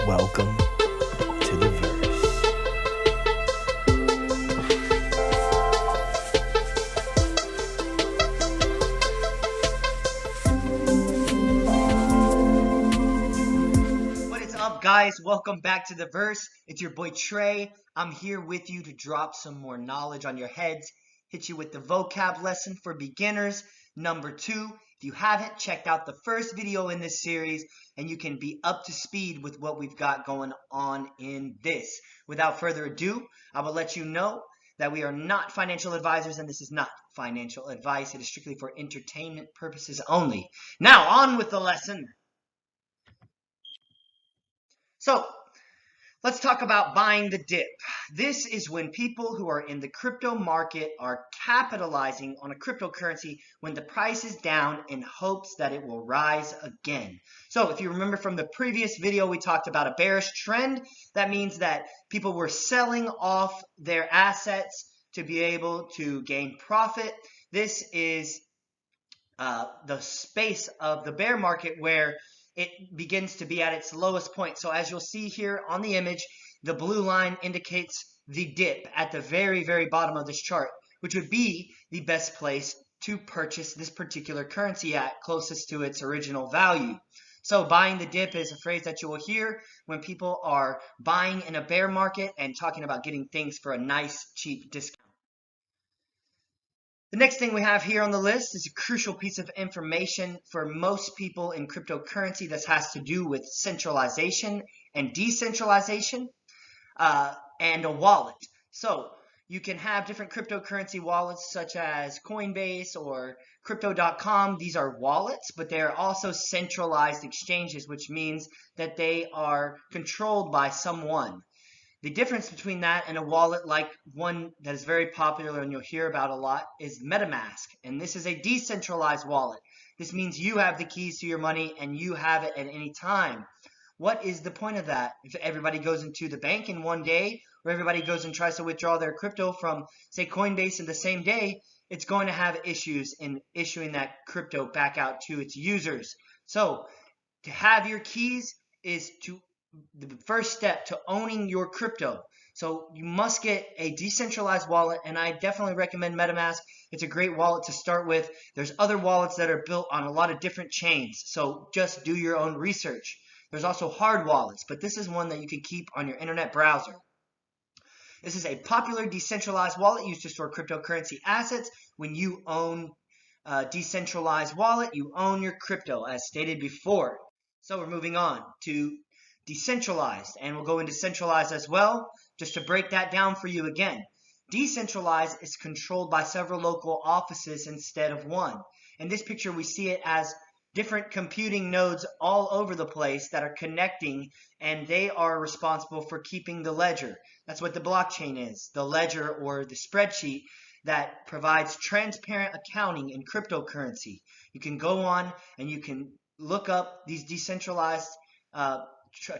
Welcome to the Verse. What is up, guys? Welcome back to the Verse. It's your boy Trey. I'm here with you to drop some more knowledge on your heads, hit you with the vocab lesson for beginners, number 2. If you haven't checked out the first video in this series, and you can be up to speed with what we've got going on in this. Without further ado, I will let you know that we are not financial advisors, and this is not financial advice. It is strictly for entertainment purposes only. Now, on with the lesson. So, let's talk about buying the dip. This is when people who are in the crypto market are capitalizing on a cryptocurrency when the price is down in hopes that it will rise again. So if you remember from the previous video, we talked about a bearish trend. That means that people were selling off their assets to be able to gain profit. This is the space of the bear market where it begins to be at its lowest point. So as you'll see here on the image, the blue line indicates the dip at the very, very bottom of this chart, which would be the best place to purchase this particular currency at, closest to its original value. So buying the dip is a phrase that you will hear when people are buying in a bear market and talking about getting things for a nice, cheap discount. The next thing we have here on the list is a crucial piece of information for most people in cryptocurrency. This has to do with centralization and decentralization and a wallet. So you can have different cryptocurrency wallets such as Coinbase or Crypto.com. These are wallets, but they are also centralized exchanges, which means that they are controlled by someone. The difference between that and a wallet like one that is very popular and you'll hear about a lot is MetaMask. And this is a decentralized wallet. This means you have the keys to your money and you have it at any time. What is the point of that? If everybody goes into the bank in one day, or everybody goes and tries to withdraw their crypto from, say, Coinbase in the same day, it's going to have issues in issuing that crypto back out to its users. So to have your keys is the first step to owning your crypto. So you must get a decentralized wallet, and I definitely recommend MetaMask. It's a great wallet to start with. There's other wallets that are built on a lot of different chains, so just do your own research. There's also hard wallets, but this is one that you can keep on your internet browser. This is a popular decentralized wallet used to store cryptocurrency assets. When you own a decentralized wallet, you own your crypto, as stated before. So we're moving on to decentralized, and we'll go into centralized as well, just to break that down for you again. Decentralized is controlled by several local offices instead of one. In this picture, we see it as different computing nodes all over the place that are connecting, and they are responsible for keeping the ledger. That's what the blockchain is, the ledger or the spreadsheet that provides transparent accounting in cryptocurrency. You can go on and you can look up these decentralized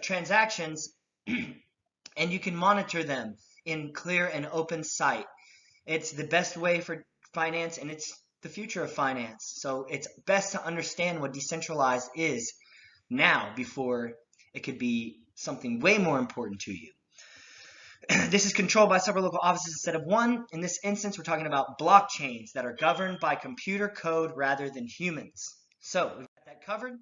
transactions and you can monitor them in clear and open sight. It's the best way for finance, and it's the future of finance. So it's best to understand what decentralized is now before it could be something way more important to you. This is controlled by several local offices instead of one. In this instance, we're talking about blockchains that are governed by computer code rather than humans. So we've got that covered,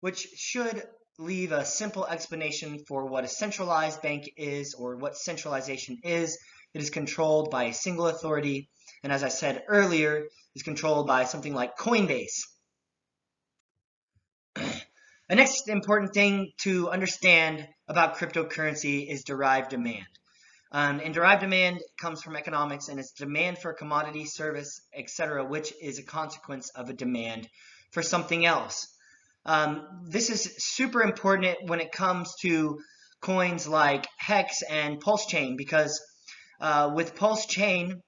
which should leave a simple explanation for what a centralized bank is, or what centralization is. It is controlled by a single authority, and as I said earlier, is controlled by something like Coinbase. The next important thing to understand about cryptocurrency is derived demand. And derived demand comes from economics, and it's demand for a commodity, service, etc., which is a consequence of a demand for something else. This is super important when it comes to coins like Hex and Pulse Chain, because with Pulse Chain,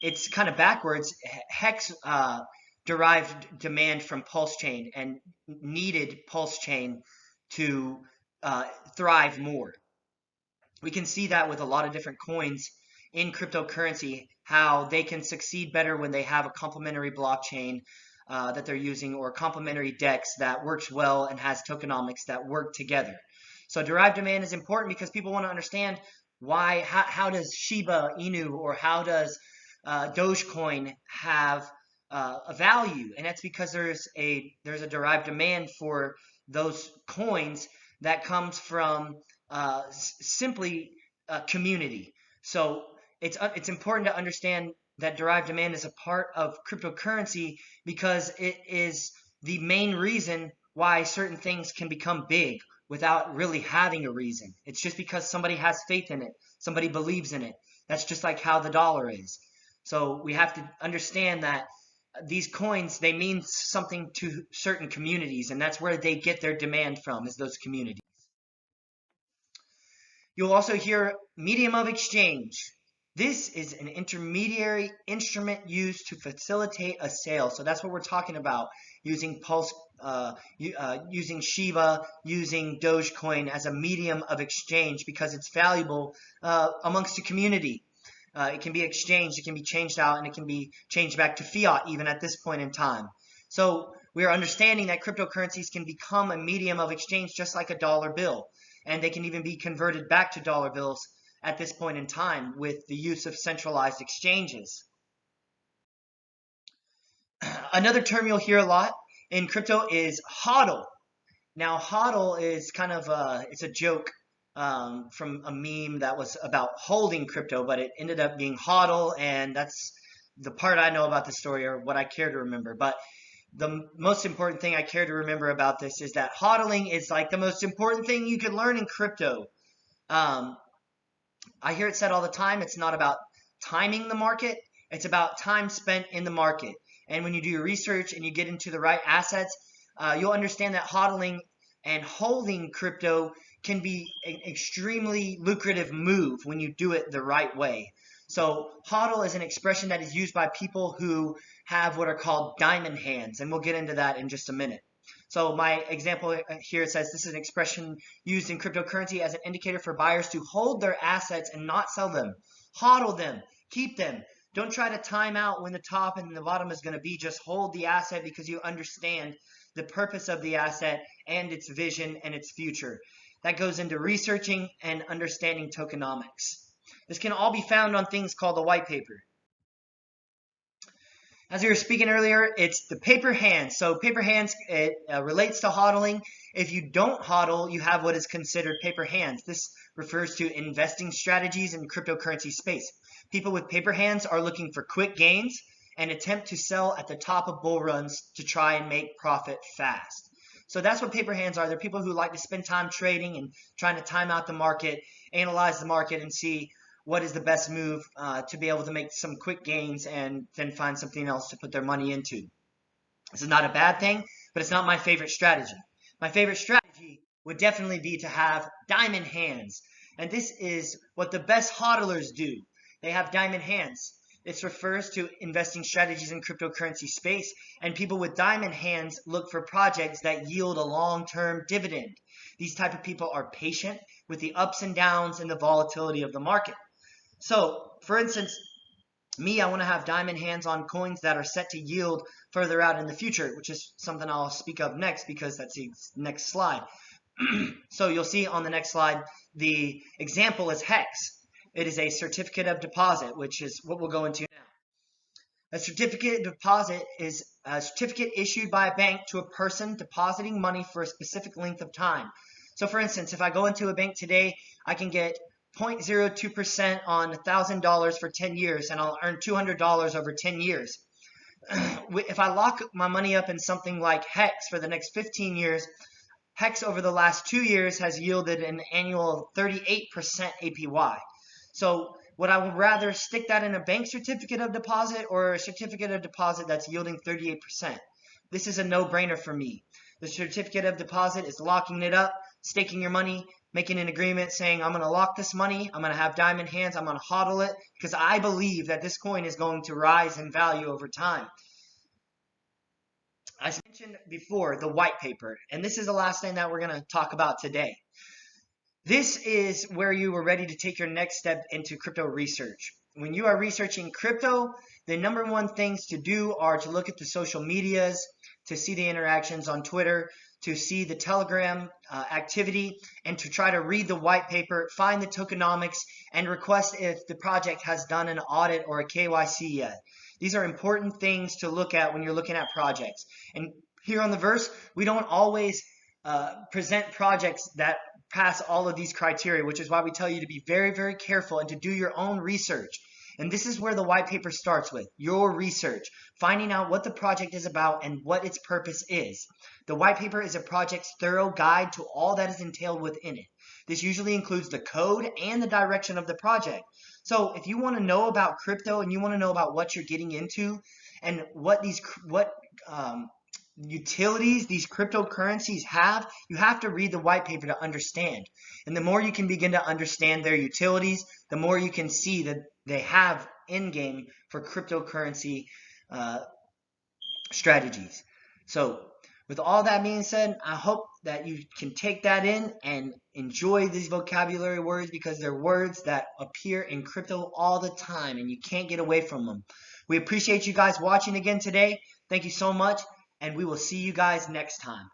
it's kind of backwards. Hex derived demand from Pulse Chain and needed Pulse Chain to thrive more. We can see that with a lot of different coins in cryptocurrency, how they can succeed better when they have a complementary blockchain that they're using, or complementary DEX that works well and has tokenomics that work together. So derived demand is important because people want to understand how does Shiba Inu or how does Dogecoin have a value, and that's because there's a derived demand for those coins that comes from simply community. So it's important to understand that derived demand is a part of cryptocurrency because it is the main reason why certain things can become big without really having a reason. It's just because somebody has faith in it, somebody believes in it. That's just like how the dollar is. So we have to understand that these coins, they mean something to certain communities, and that's where they get their demand from, is those communities. You'll also hear medium of exchange. This is an intermediary instrument used to facilitate a sale. So that's what we're talking about, using Pulse, using Shiba, using Dogecoin as a medium of exchange because it's valuable amongst the community. It can be exchanged, it can be changed out, and it can be changed back to fiat even at this point in time. So we are understanding that cryptocurrencies can become a medium of exchange just like a dollar bill. And they can even be converted back to dollar bills at this point in time with the use of centralized exchanges. Another term you'll hear a lot in crypto is HODL. Now, HODL is kind of it's a joke from a meme that was about holding crypto, but it ended up being HODL, and that's the part I know about the story, or what I care to remember. But the most important thing I care to remember about this is that hodling is like the most important thing you could learn in crypto. I hear it said all the time, it's not about timing the market, it's about time spent in the market. And when you do your research and you get into the right assets, you'll understand that hodling and holding crypto can be an extremely lucrative move when you do it the right way. So HODL is an expression that is used by people who have what are called diamond hands, and we'll get into that in just a minute. So my example here says this is an expression used in cryptocurrency as an indicator for buyers to hold their assets and not sell them. HODL them, keep them. Don't try to time out when the top and the bottom is going to be. Just hold the asset because you understand the purpose of the asset and its vision and its future. That goes into researching and understanding tokenomics. This can all be found on things called the white paper. As we were speaking earlier, it's the paper hands. So paper hands, it relates to hodling. If you don't hodl, you have what is considered paper hands. This refers to investing strategies in the cryptocurrency space. People with paper hands are looking for quick gains and attempt to sell at the top of bull runs to try and make profit fast. So that's what paper hands are. They're people who like to spend time trading and trying to time out the market, analyze the market, and see what is the best move to be able to make some quick gains and then find something else to put their money into. This is not a bad thing, but it's not my favorite strategy. My favorite strategy would definitely be to have diamond hands. And this is what the best hodlers do. They have diamond hands. This refers to investing strategies in cryptocurrency space, and people with diamond hands look for projects that yield a long-term dividend. These type of people are patient with the ups and downs and the volatility of the market. So, for instance, me, I want to have diamond hands on coins that are set to yield further out in the future, which is something I'll speak of next because that's the next slide. So you'll see on the next slide, the example is HEX. It is a certificate of deposit, which is what we'll go into now. A certificate of deposit is a certificate issued by a bank to a person depositing money for a specific length of time. So for instance, if I go into a bank today, I can get 0.02% on $1,000 for 10 years, and I'll earn $200 over 10 years. If I lock my money up in something like HEX for the next 15 years, HEX over the last 2 years has yielded an annual 38% APY. So would I rather stick that in a bank certificate of deposit or a certificate of deposit that's yielding 38%? This is a no-brainer for me. The certificate of deposit is locking it up, staking your money, making an agreement saying, I'm going to lock this money, I'm going to have diamond hands, I'm going to hodl it, because I believe that this coin is going to rise in value over time. As mentioned before, the white paper, and this is the last thing that we're going to talk about today. This is where you are ready to take your next step into crypto research. when you are researching crypto, the number one things to do are to look at the social medias, to see the interactions on Twitter, to see the Telegram activity, and to try to read the white paper, find the tokenomics, and request if the project has done an audit or a KYC yet. These are important things to look at when you're looking at projects. And here on the Verse, we don't always present projects that pass all of these criteria, which is why we tell you to be very, very careful and to do your own research. And this is where the white paper starts with, your research, finding out what the project is about and what its purpose is. The white paper is a project's thorough guide to all that is entailed within it. This usually includes the code and the direction of the project. So if you want to know about crypto and you want to know about what you're getting into and what utilities these cryptocurrencies have, you have to read the white paper to understand. And the more you can begin to understand their utilities, the more you can see that they have in-game for cryptocurrency strategies. So with all that being said, I hope that you can take that in and enjoy these vocabulary words, because they're words that appear in crypto all the time and you can't get away from them. We appreciate you guys watching again today. Thank you so much, and we will see you guys next time.